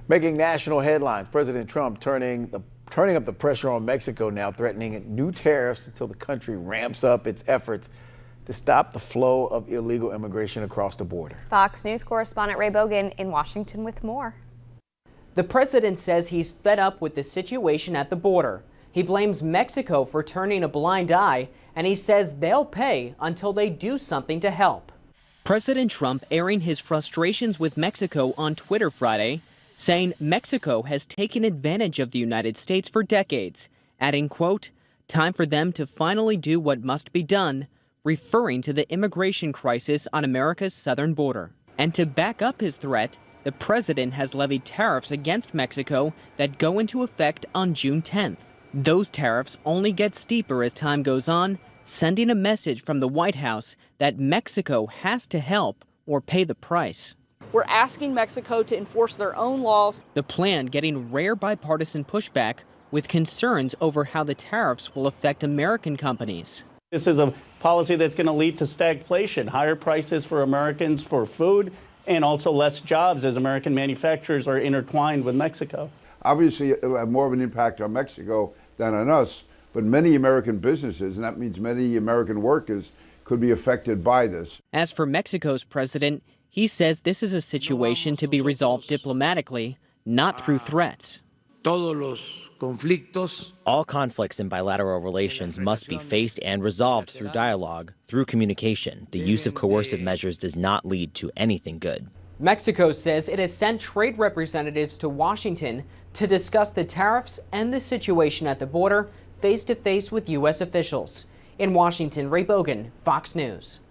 Making national headlines, President Trump turning up the pressure on Mexico now, threatening new tariffs until the country ramps up its efforts to stop the flow of illegal immigration across the border. Fox News correspondent Ray Bogan in Washington with more. The president says he's fed up with the situation at the border. He blames Mexico for turning a blind eye, and he says they'll pay until they do something to help. President Trump airing his frustrations with Mexico on Twitter Friday, saying Mexico has taken advantage of the United States for decades, adding, quote, "Time for them to finally do what must be done," referring to the immigration crisis on America's southern border. And to back up his threat, the president has levied tariffs against Mexico that go into effect on June 10th. Those tariffs only get steeper as time goes on, sending a message from the White House that Mexico has to help or pay the price. We're asking Mexico to enforce their own laws. The plan getting rare bipartisan pushback with concerns over how the tariffs will affect American companies. This is a policy that's going to lead to stagflation, higher prices for Americans for food, and also less jobs as American manufacturers are intertwined with Mexico. Obviously, it'll have more of an impact on Mexico than on us, but many American businesses, and that means many American workers, could be affected by this. As for Mexico's president, he says this is a situation to be resolved diplomatically, not through threats. All conflicts in bilateral relations must be faced and resolved through dialogue, through communication. The use of coercive measures does not lead to anything good. Mexico says it has sent trade representatives to Washington to discuss the tariffs and the situation at the border face to face with U.S. officials. In Washington, Ray Bogan, Fox News.